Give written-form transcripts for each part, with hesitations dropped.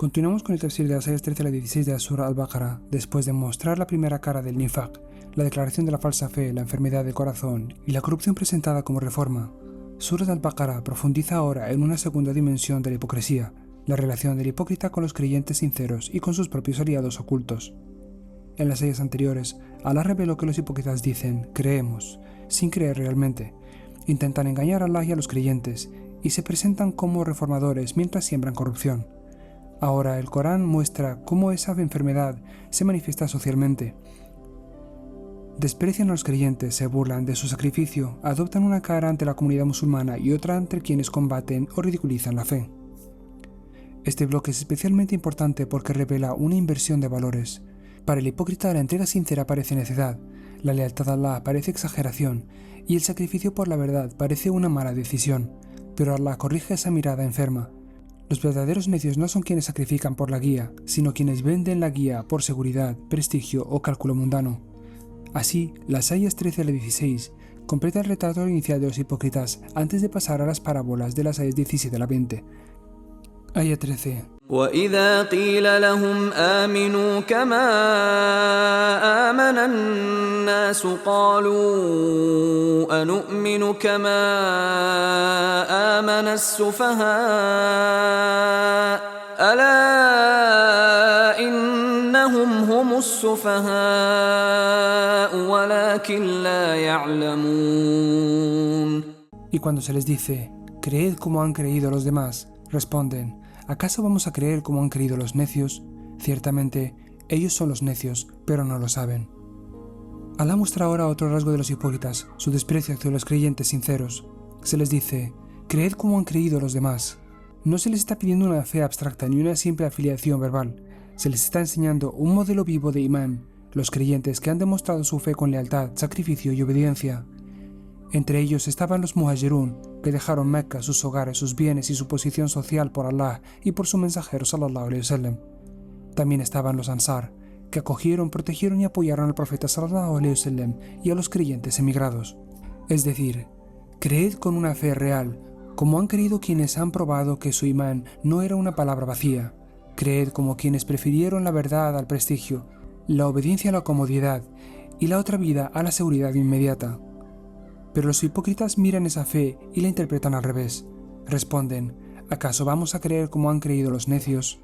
Continuamos con el tafsir de las ayas 13 a la 16 de la Sura Al-Baqarah, después de mostrar la primera cara del nifaq, la declaración de la falsa fe, la enfermedad del corazón y la corrupción presentada como reforma. Sura Al-Baqarah profundiza ahora en una segunda dimensión de la hipocresía, la relación del hipócrita con los creyentes sinceros y con sus propios aliados ocultos. En las ayas anteriores, Allah reveló que los hipócritas dicen «creemos», sin creer realmente, intentan engañar a Allah y a los creyentes, y se presentan como reformadores mientras siembran corrupción. Ahora el Corán muestra cómo esa enfermedad se manifiesta socialmente. Desprecian a los creyentes, se burlan de su sacrificio, adoptan una cara ante la comunidad musulmana y otra ante quienes combaten o ridiculizan la fe. Este bloque es especialmente importante porque revela una inversión de valores. Para el hipócrita la entrega sincera parece necedad, la lealtad a Allah parece exageración y el sacrificio por la verdad parece una mala decisión, pero Allah corrige esa mirada enferma. Los verdaderos necios no son quienes sacrifican por la guía, sino quienes venden la guía por seguridad, prestigio o cálculo mundano. Así, las ayas 13 a la 16 completa el retrato inicial de los hipócritas antes de pasar a las parábolas de las ayas 17 a la 20. Aya 13. وَإِذَا قِيلَ لَهُمْ آمِنُوا كَمَا آمَنَ النَّاسُ قَالُوا أَنُؤْمِنُ كَمَا آمَنَ السُّفَهَاءُ أَلَا إِنَّهُمْ هُمُ السُّفَهَاءُ وَلَكِنْ لَا يَعْلَمُونَ. Y cuando se les dice, creed como han creído los demás, responden, ¿acaso vamos a creer como han creído los necios? Ciertamente, ellos son los necios, pero no lo saben. Allah muestra ahora otro rasgo de los hipócritas, su desprecio hacia los creyentes sinceros. Se les dice, creed como han creído los demás. No se les está pidiendo una fe abstracta ni una simple afiliación verbal. Se les está enseñando un modelo vivo de imán, los creyentes que han demostrado su fe con lealtad, sacrificio y obediencia. Entre ellos estaban los muhajirun, que dejaron Mecca, sus hogares, sus bienes y su posición social por Allah y por su mensajero sallallahu alaihi wasallam. También estaban los ansar, que acogieron, protegieron y apoyaron al profeta sallallahu alaihi wasallam y a los creyentes emigrados. Es decir, creed con una fe real, como han creído quienes han probado que su imán no era una palabra vacía. Creed como quienes prefirieron la verdad al prestigio, la obediencia a la comodidad y la otra vida a la seguridad inmediata. Pero los hipócritas miran esa fe y la interpretan al revés. Responden, ¿acaso vamos a creer como han creído los necios?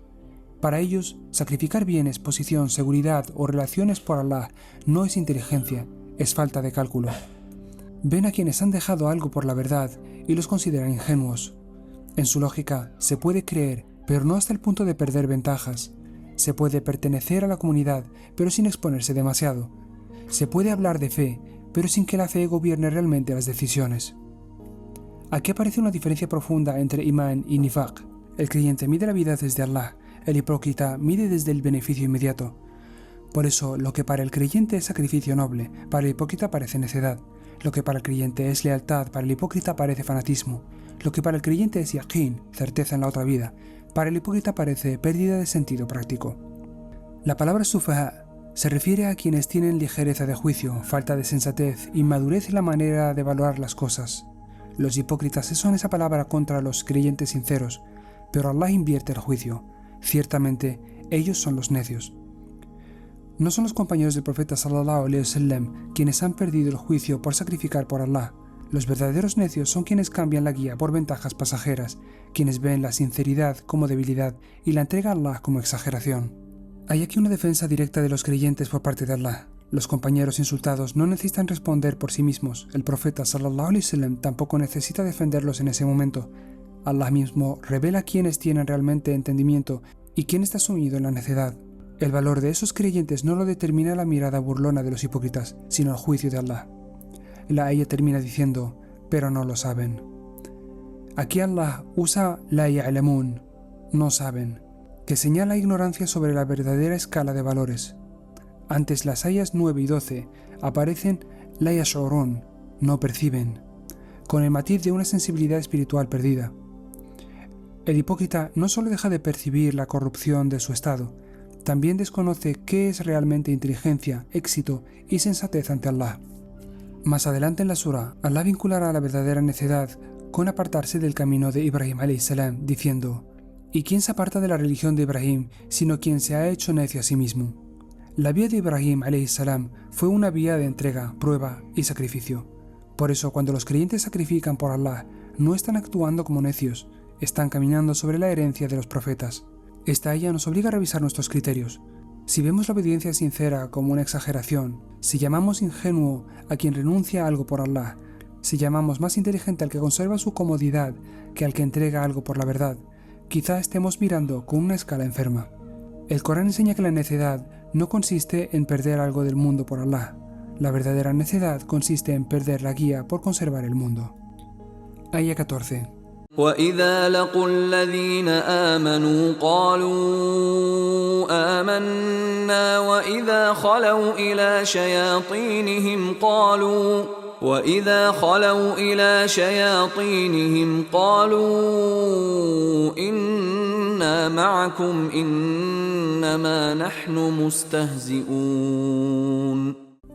Para ellos, sacrificar bienes, posición, seguridad o relaciones por Allah no es inteligencia, es falta de cálculo. Ven a quienes han dejado algo por la verdad y los consideran ingenuos. En su lógica, se puede creer, pero no hasta el punto de perder ventajas. Se puede pertenecer a la comunidad, pero sin exponerse demasiado. Se puede hablar de fe, pero sin que la fe gobierne realmente las decisiones. Aquí aparece una diferencia profunda entre imán y nifaq. El creyente mide la vida desde Allah, el hipócrita mide desde el beneficio inmediato. Por eso, lo que para el creyente es sacrificio noble, para el hipócrita parece necedad. Lo que para el creyente es lealtad, para el hipócrita parece fanatismo. Lo que para el creyente es yaqín, certeza en la otra vida, para el hipócrita parece pérdida de sentido práctico. La palabra sufaha se refiere a quienes tienen ligereza de juicio, falta de sensatez, inmadurez en la manera de valorar las cosas. Los hipócritas son esa palabra contra los creyentes sinceros, pero Allah invierte el juicio. Ciertamente, ellos son los necios. No son los compañeros del profeta sallallahu alaihi wasallam quienes han perdido el juicio por sacrificar por Allah. Los verdaderos necios son quienes cambian la guía por ventajas pasajeras, quienes ven la sinceridad como debilidad y la entrega a Allah como exageración. Hay aquí una defensa directa de los creyentes por parte de Allah. Los compañeros insultados no necesitan responder por sí mismos. El profeta sallallahu alaihi wasallam tampoco necesita defenderlos en ese momento. Allah mismo revela quiénes tienen realmente entendimiento y quién está sumido en la necedad. El valor de esos creyentes no lo determina la mirada burlona de los hipócritas, sino el juicio de Allah. La ayah termina diciendo, pero no lo saben. Aquí Allah usa la ya'lamun, no saben, que señala ignorancia sobre la verdadera escala de valores. Antes las ayas 9 y 12 aparecen la yash'urun, no perciben, con el matiz de una sensibilidad espiritual perdida. El hipócrita no solo deja de percibir la corrupción de su estado, también desconoce qué es realmente inteligencia, éxito y sensatez ante Allah. Más adelante en la sura, Allah vinculará la verdadera necedad con apartarse del camino de Ibrahim a.s., diciendo, ¿Y quién se aparta de la religión de Ibrahim sino quien se ha hecho necio a sí mismo? La vía de Ibrahim a.s. fue una vía de entrega, prueba y sacrificio. Por eso, cuando los creyentes sacrifican por Allah, no están actuando como necios, están caminando sobre la herencia de los profetas. Esta aya nos obliga a revisar nuestros criterios. Si vemos la obediencia sincera como una exageración, si llamamos ingenuo a quien renuncia a algo por Allah, si llamamos más inteligente al que conserva su comodidad que al que entrega algo por la verdad, quizá estemos mirando con una escala enferma. El Corán enseña que la necedad no consiste en perder algo del mundo por Allah. La verdadera necedad consiste en perder la guía por conservar el mundo. Aya 14. وَإِذَا لَقُوا الَّذِينَ آمَنُوا قَالُوا آمَنَّا وَإِذَا خَلَوْا إِلَى شَيَاطِينِهِمْ قَالُوا إِنَّا مَعَكُمْ إِنَّمَا نَحْنُ مُسْتَهْزِئُونَ.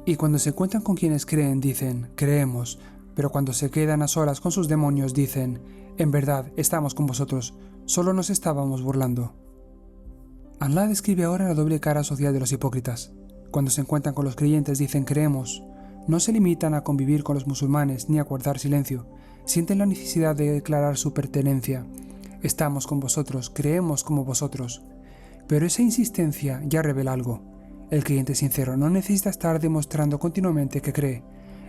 Y cuando se encuentran con quienes creen, dicen, creemos, pero cuando se quedan a solas con sus demonios, dicen, en verdad, estamos con vosotros, solo nos estábamos burlando. Allah describe ahora la doble cara social de los hipócritas. Cuando se encuentran con los creyentes, dicen, creemos. No se limitan a convivir con los musulmanes ni a guardar silencio, sienten la necesidad de declarar su pertenencia. Estamos con vosotros, creemos como vosotros. Pero esa insistencia ya revela algo. El creyente sincero no necesita estar demostrando continuamente que cree.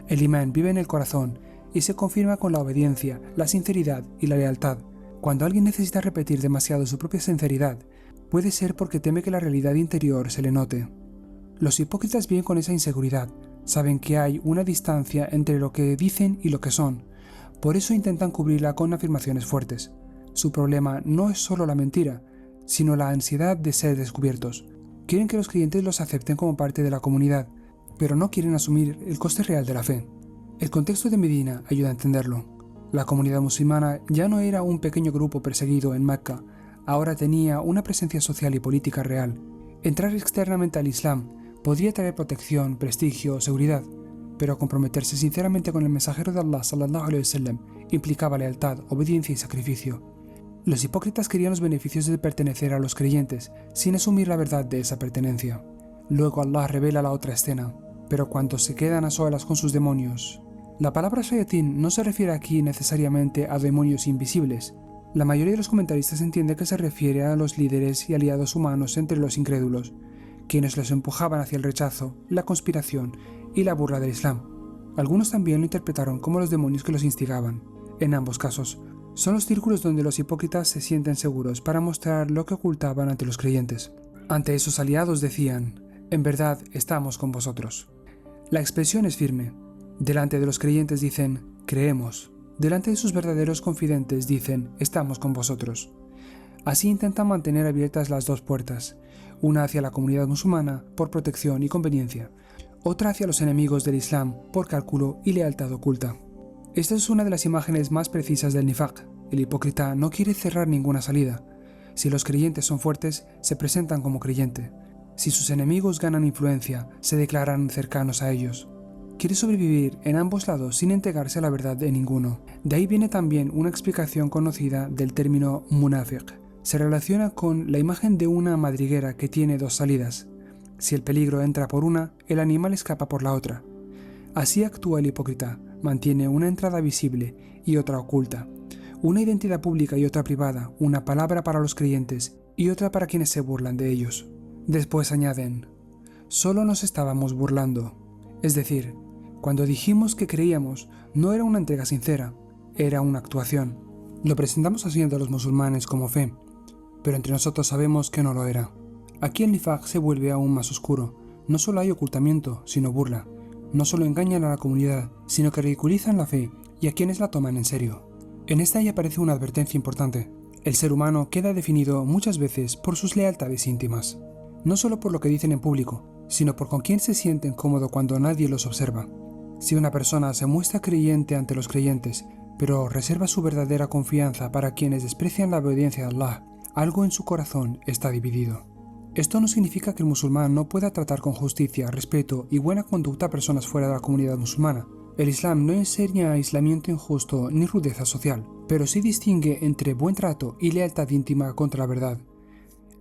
El imán vive en el corazón y se confirma con la obediencia, la sinceridad y la lealtad. Cuando alguien necesita repetir demasiado su propia sinceridad, puede ser porque teme que la realidad interior se le note. Los hipócritas viven con esa inseguridad, saben que hay una distancia entre lo que dicen y lo que son, por eso intentan cubrirla con afirmaciones fuertes. Su problema no es solo la mentira, sino la ansiedad de ser descubiertos. Quieren que los creyentes los acepten como parte de la comunidad, pero no quieren asumir el coste real de la fe. El contexto de Medina ayuda a entenderlo. La comunidad musulmana ya no era un pequeño grupo perseguido en Mecca, ahora tenía una presencia social y política real. Entrar externamente al Islam podría traer protección, prestigio, seguridad, pero comprometerse sinceramente con el mensajero de Allah sallallahu alaihi wasallam implicaba lealtad, obediencia y sacrificio. Los hipócritas querían los beneficios de pertenecer a los creyentes, sin asumir la verdad de esa pertenencia. Luego Allah revela la otra escena, pero cuando se quedan a solas con sus demonios. La palabra shayatín no se refiere aquí necesariamente a demonios invisibles. La mayoría de los comentaristas entiende que se refiere a los líderes y aliados humanos entre los incrédulos, quienes los empujaban hacia el rechazo, la conspiración y la burla del Islam. Algunos también lo interpretaron como los demonios que los instigaban. En ambos casos, son los círculos donde los hipócritas se sienten seguros para mostrar lo que ocultaban ante los creyentes. Ante esos aliados decían, en verdad estamos con vosotros. La expresión es firme. Delante de los creyentes dicen, creemos. Delante de sus verdaderos confidentes dicen, estamos con vosotros. Así intentan mantener abiertas las dos puertas, una hacia la comunidad musulmana por protección y conveniencia, otra hacia los enemigos del Islam por cálculo y lealtad oculta. Esta es una de las imágenes más precisas del nifaq. El hipócrita no quiere cerrar ninguna salida. Si los creyentes son fuertes, se presentan como creyente. Si sus enemigos ganan influencia, se declaran cercanos a ellos. Quiere sobrevivir en ambos lados sin entregarse a la verdad de ninguno. De ahí viene también una explicación conocida del término munafiq. Se relaciona con la imagen de una madriguera que tiene dos salidas. Si el peligro entra por una, el animal escapa por la otra. Así actúa el hipócrita, mantiene una entrada visible y otra oculta, una identidad pública y otra privada, una palabra para los creyentes y otra para quienes se burlan de ellos. Después añaden, solo nos estábamos burlando. Es decir, cuando dijimos que creíamos, no era una entrega sincera, era una actuación. Lo presentamos así ante los musulmanes como fe, pero entre nosotros sabemos que no lo era. Aquí el nifaq se vuelve aún más oscuro. No solo hay ocultamiento, sino burla. No solo engañan a la comunidad, sino que ridiculizan la fe y a quienes la toman en serio. En esta ya aparece una advertencia importante. El ser humano queda definido muchas veces por sus lealtades íntimas. No solo por lo que dicen en público, sino por con quién se sienten cómodo cuando nadie los observa. Si una persona se muestra creyente ante los creyentes, pero reserva su verdadera confianza para quienes desprecian la obediencia a Allah, algo en su corazón está dividido. Esto no significa que el musulmán no pueda tratar con justicia, respeto y buena conducta a personas fuera de la comunidad musulmana. El Islam no enseña aislamiento injusto ni rudeza social, pero sí distingue entre buen trato y lealtad íntima contra la verdad.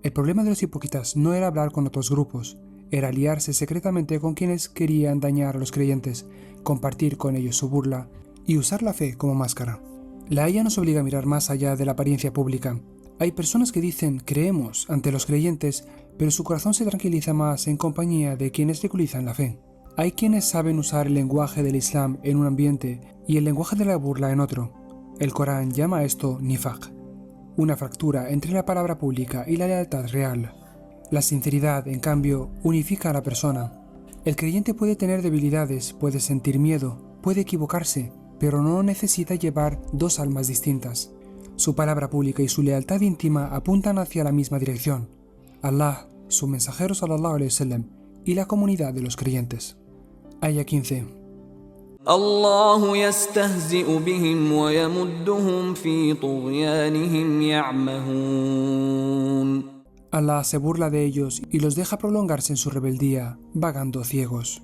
El problema de los hipócritas no era hablar con otros grupos, era aliarse secretamente con quienes querían dañar a los creyentes, compartir con ellos su burla y usar la fe como máscara. La haya nos obliga a mirar más allá de la apariencia pública. Hay personas que dicen creemos ante los creyentes, pero su corazón se tranquiliza más en compañía de quienes ridiculizan la fe. Hay quienes saben usar el lenguaje del Islam en un ambiente y el lenguaje de la burla en otro. El Corán llama a esto nifaq, una fractura entre la palabra pública y la lealtad real. La sinceridad, en cambio, unifica a la persona. El creyente puede tener debilidades, puede sentir miedo, puede equivocarse, pero no necesita llevar dos almas distintas. Su palabra pública y su lealtad íntima apuntan hacia la misma dirección: Allah, su mensajero sallallahu alaihi wasallam y la comunidad de los creyentes. Aya 15. الله يستهزئ بهم ويمدهم في طغيانهم يعمهون. Allah se burla de ellos y los deja prolongarse en su rebeldía, vagando ciegos.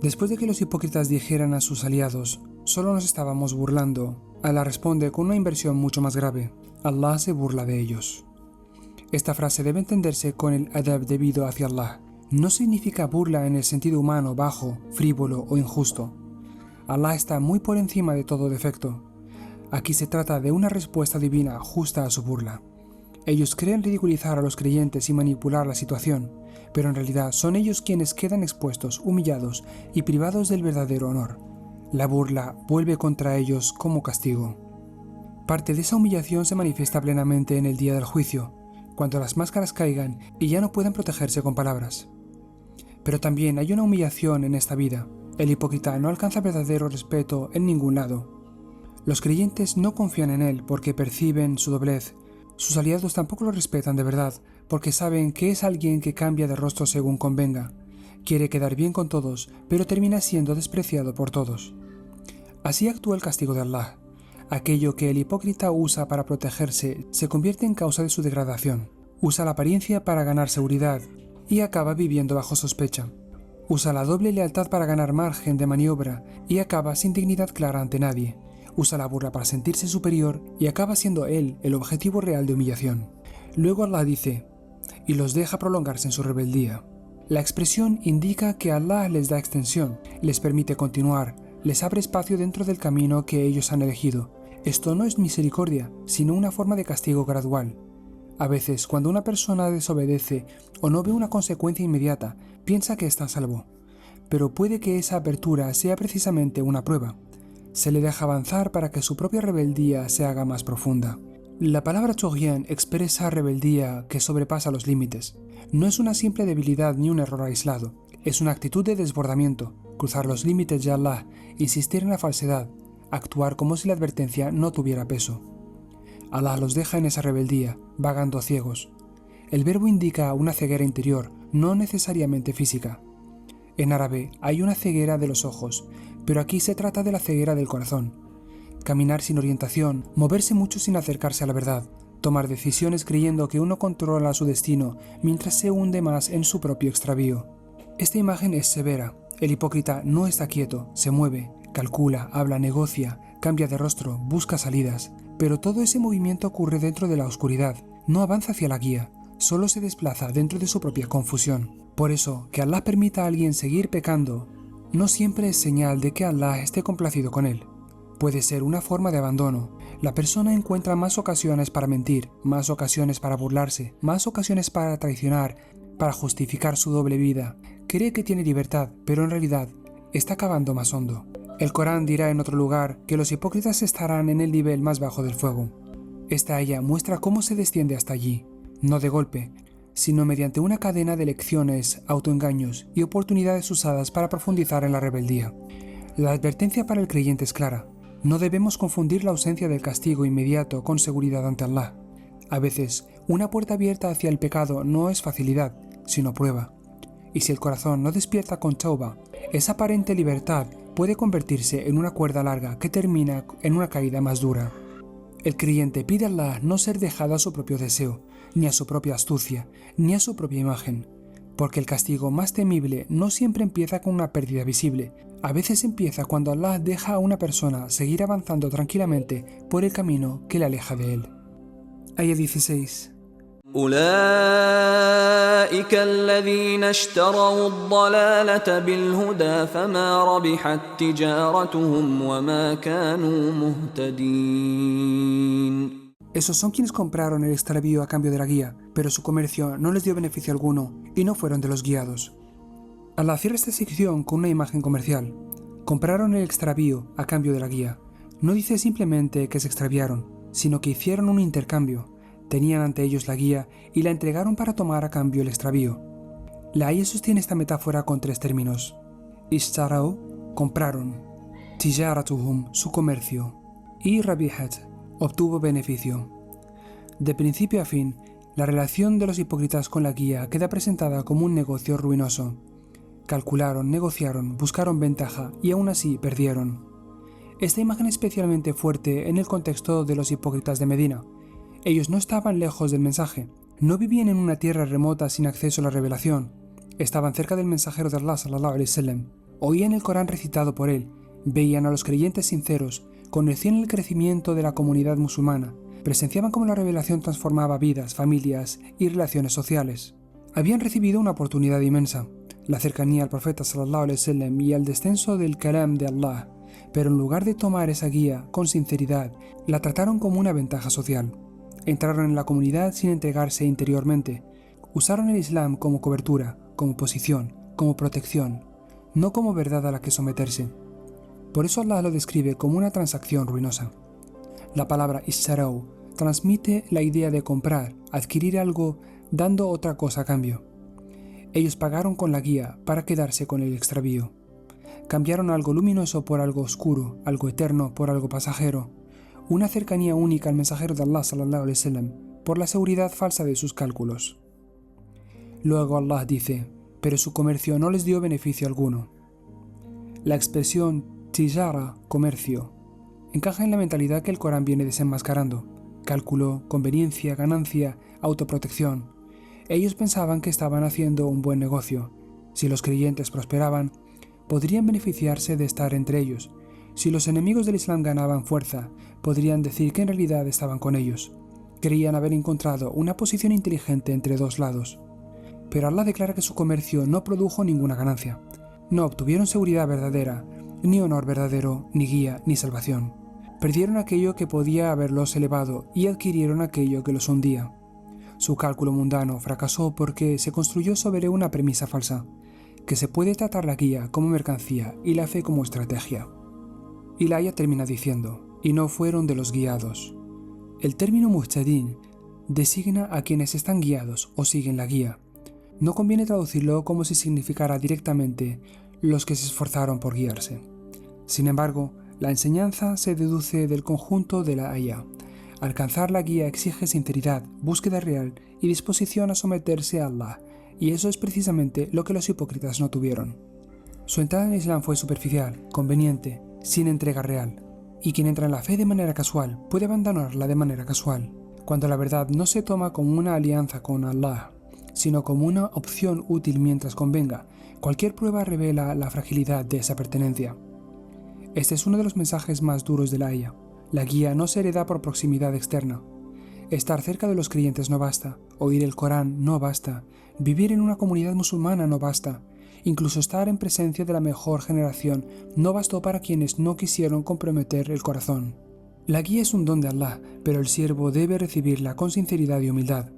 Después de que los hipócritas dijeran a sus aliados, solo nos estábamos burlando, Allah responde con una inversión mucho más grave: Allah se burla de ellos. Esta frase debe entenderse con el adab debido hacia Allah. No significa burla en el sentido humano, bajo, frívolo o injusto. Allah está muy por encima de todo defecto. Aquí se trata de una respuesta divina justa a su burla. Ellos creen ridiculizar a los creyentes y manipular la situación, pero en realidad son ellos quienes quedan expuestos, humillados y privados del verdadero honor. La burla vuelve contra ellos como castigo. Parte de esa humillación se manifiesta plenamente en el día del juicio, cuando las máscaras caigan y ya no puedan protegerse con palabras. Pero también hay una humillación en esta vida. El hipócrita no alcanza verdadero respeto en ningún lado. Los creyentes no confían en él porque perciben su doblez. Sus aliados tampoco lo respetan de verdad porque saben que es alguien que cambia de rostro según convenga. Quiere quedar bien con todos, pero termina siendo despreciado por todos. Así actúa el castigo de Allah. Aquello que el hipócrita usa para protegerse se convierte en causa de su degradación. Usa la apariencia para ganar seguridad y acaba viviendo bajo sospecha. Usa la doble lealtad para ganar margen de maniobra y acaba sin dignidad clara ante nadie. Usa la burla para sentirse superior y acaba siendo él el objetivo real de humillación. Luego Allah dice: y los deja prolongarse en su rebeldía. La expresión indica que Allah les da extensión, les permite continuar, les abre espacio dentro del camino que ellos han elegido. Esto no es misericordia, sino una forma de castigo gradual. A veces, cuando una persona desobedece o no ve una consecuencia inmediata, piensa que está a salvo. Pero puede que esa apertura sea precisamente una prueba. Se le deja avanzar para que su propia rebeldía se haga más profunda. La palabra tughyan expresa rebeldía que sobrepasa los límites. No es una simple debilidad ni un error aislado. Es una actitud de desbordamiento, cruzar los límites de Allah, insistir en la falsedad, actuar como si la advertencia no tuviera peso. Allah los deja en esa rebeldía, vagando ciegos. El verbo indica una ceguera interior, no necesariamente física. En árabe hay una ceguera de los ojos, pero aquí se trata de la ceguera del corazón. Caminar sin orientación, moverse mucho sin acercarse a la verdad, tomar decisiones creyendo que uno controla su destino mientras se hunde más en su propio extravío. Esta imagen es severa. El hipócrita no está quieto, se mueve, calcula, habla, negocia, cambia de rostro, busca salidas. Pero todo ese movimiento ocurre dentro de la oscuridad, no avanza hacia la guía, solo se desplaza dentro de su propia confusión. Por eso, que Allah permita a alguien seguir pecando, no siempre es señal de que Allah esté complacido con él. Puede ser una forma de abandono. La persona encuentra más ocasiones para mentir, más ocasiones para burlarse, más ocasiones para traicionar, para justificar su doble vida. Cree que tiene libertad, pero en realidad está cavando más hondo. El Corán dirá en otro lugar que los hipócritas estarán en el nivel más bajo del fuego. Esta aya muestra cómo se desciende hasta allí, no de golpe, sino mediante una cadena de lecciones, autoengaños y oportunidades usadas para profundizar en la rebeldía. La advertencia para el creyente es clara. No debemos confundir la ausencia del castigo inmediato con seguridad ante Allah. A veces, una puerta abierta hacia el pecado no es facilidad, sino prueba. Y si el corazón no despierta con tauba, esa aparente libertad puede convertirse en una cuerda larga que termina en una caída más dura. El creyente pide a Allah no ser dejado a su propio deseo, ni a su propia astucia, ni a su propia imagen. porque el castigo más temible no siempre empieza con una pérdida visible. A veces empieza cuando Allah deja a una persona seguir avanzando tranquilamente por el camino que le aleja de él. Aya 16. أولئك الذين اشتروا الضلالة بالهدى فما ربحت تجارتهم وما كانوا مهتدين. Esos son quienes compraron el extravío a cambio de la guía, pero su comercio no les dio beneficio alguno y no fueron de los guiados. Al hacer esta sección con una imagen comercial, compraron el extravío a cambio de la guía. No dice simplemente que se extraviaron, sino que hicieron un intercambio. Tenían ante ellos la guía y la entregaron para tomar a cambio el extravío. La Aya sostiene esta metáfora con 3 términos. Ishtarau, compraron. Tijaratuhum, su comercio. Y rabihat, obtuvo beneficio. De principio a fin, la relación de los hipócritas con la guía queda presentada como un negocio ruinoso. Calcularon, negociaron, buscaron ventaja y aún así perdieron. Esta imagen es especialmente fuerte en el contexto de los hipócritas de Medina. Ellos no estaban lejos del mensaje, no vivían en una tierra remota sin acceso a la revelación, estaban cerca del mensajero de Allah sallallahu alaihi wasallam, oían el Corán recitado por él, veían a los creyentes sinceros, conocían el crecimiento de la comunidad musulmana, presenciaban cómo la revelación transformaba vidas, familias y relaciones sociales. Habían recibido una oportunidad inmensa, la cercanía al profeta sallallahu alaihi wasallam y al descenso del kalam de Allah, pero en lugar de tomar esa guía con sinceridad, la trataron como una ventaja social. Entraron en la comunidad sin entregarse interiormente. Usaron el Islam como cobertura, como posición, como protección, no como verdad a la que someterse. Por eso Allah lo describe como una transacción ruinosa. La palabra isharau transmite la idea de comprar, adquirir algo dando otra cosa a cambio. Ellos pagaron con la guía para quedarse con el extravío. Cambiaron algo luminoso por algo oscuro, algo eterno por algo pasajero. Una cercanía única al mensajero de Allah sallallahu alaihi wasallam por la seguridad falsa de sus cálculos. Luego Allah dice, pero su comercio no les dio beneficio alguno. La expresión tijara, comercio, encaja en la mentalidad que el Corán viene desenmascarando: cálculo, conveniencia, ganancia, autoprotección. Ellos pensaban que estaban haciendo un buen negocio. Si los creyentes prosperaban, podrían beneficiarse de estar entre ellos. Si los enemigos del Islam ganaban fuerza, podrían decir que en realidad estaban con ellos. Creían haber encontrado una posición inteligente entre dos lados. Pero Allah declara que su comercio no produjo ninguna ganancia. No obtuvieron seguridad verdadera, ni honor verdadero, ni guía, ni salvación. Perdieron aquello que podía haberlos elevado y adquirieron aquello que los hundía. Su cálculo mundano fracasó porque se construyó sobre una premisa falsa, que se puede tratar la guía como mercancía y la fe como estrategia. Y la aya termina diciendo, y no fueron de los guiados. El término muhtadin designa a quienes están guiados o siguen la guía. No conviene traducirlo como si significara directamente los que se esforzaron por guiarse. Sin embargo, la enseñanza se deduce del conjunto de la aya. Alcanzar la guía exige sinceridad, búsqueda real y disposición a someterse a Allah, y eso es precisamente lo que los hipócritas no tuvieron. Su entrada en el Islam fue superficial, conveniente, sin entrega real, y quien entra en la fe de manera casual puede abandonarla de manera casual, cuando la verdad no se toma como una alianza con Allah, sino como una opción útil mientras convenga. Cualquier prueba revela la fragilidad de esa pertenencia. Este es uno de los mensajes más duros de la aya. La guía no se hereda por proximidad externa. Estar cerca de los creyentes no basta, oír el Corán no basta, vivir en una comunidad musulmana no basta, incluso estar en presencia de la mejor generación no bastó para quienes no quisieron comprometer el corazón. La guía es un don de Allah, pero el siervo debe recibirla con sinceridad y humildad.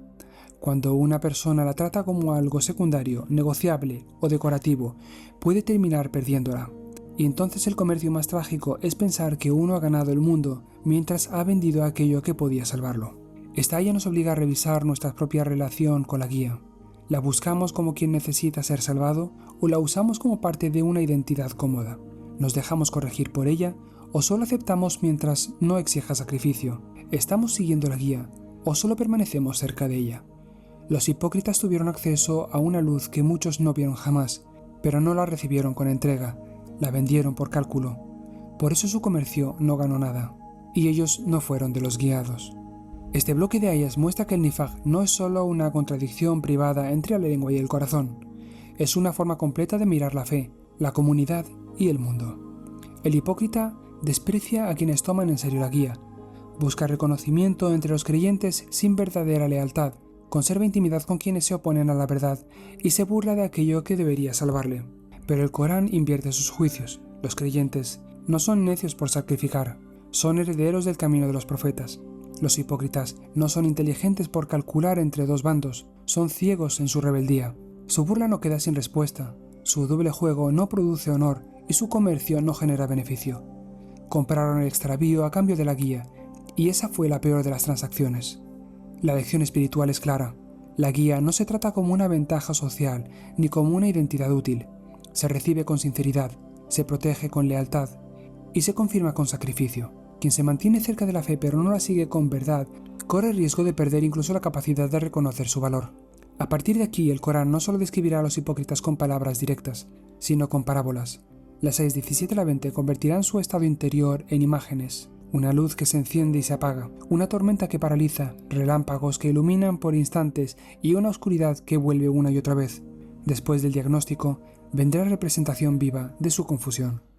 Cuando una persona la trata como algo secundario, negociable o decorativo, puede terminar perdiéndola. Y entonces el comercio más trágico es pensar que uno ha ganado el mundo mientras ha vendido aquello que podía salvarlo. Esta aya nos obliga a revisar nuestra propia relación con la guía. ¿La buscamos como quien necesita ser salvado o la usamos como parte de una identidad cómoda? ¿Nos dejamos corregir por ella o solo aceptamos mientras no exija sacrificio? ¿Estamos siguiendo la guía o solo permanecemos cerca de ella? Los hipócritas tuvieron acceso a una luz que muchos no vieron jamás, pero no la recibieron con entrega, la vendieron por cálculo. Por eso su comercio no ganó nada, y ellos no fueron de los guiados. Este bloque de ayas muestra que el nifaq no es solo una contradicción privada entre la lengua y el corazón. Es una forma completa de mirar la fe, la comunidad y el mundo. El hipócrita desprecia a quienes toman en serio la guía, busca reconocimiento entre los creyentes sin verdadera lealtad, conserva intimidad con quienes se oponen a la verdad y se burla de aquello que debería salvarle. Pero el Corán invierte sus juicios. Los creyentes no son necios por sacrificar, son herederos del camino de los profetas. Los hipócritas no son inteligentes por calcular entre dos bandos, son ciegos en su rebeldía. Su burla no queda sin respuesta, su doble juego no produce honor y su comercio no genera beneficio. Compraron el extravío a cambio de la guía, y esa fue la peor de las transacciones. La lección espiritual es clara. La guía no se trata como una ventaja social ni como una identidad útil. Se recibe con sinceridad, se protege con lealtad y se confirma con sacrificio. Quien se mantiene cerca de la fe pero no la sigue con verdad, corre el riesgo de perder incluso la capacidad de reconocer su valor. A partir de aquí, el Corán no solo describirá a los hipócritas con palabras directas, sino con parábolas. Las 6:17 a la 20 convertirán su estado interior en imágenes. Una luz que se enciende y se apaga, una tormenta que paraliza, relámpagos que iluminan por instantes y una oscuridad que vuelve una y otra vez. Después del diagnóstico, vendrá la representación viva de su confusión.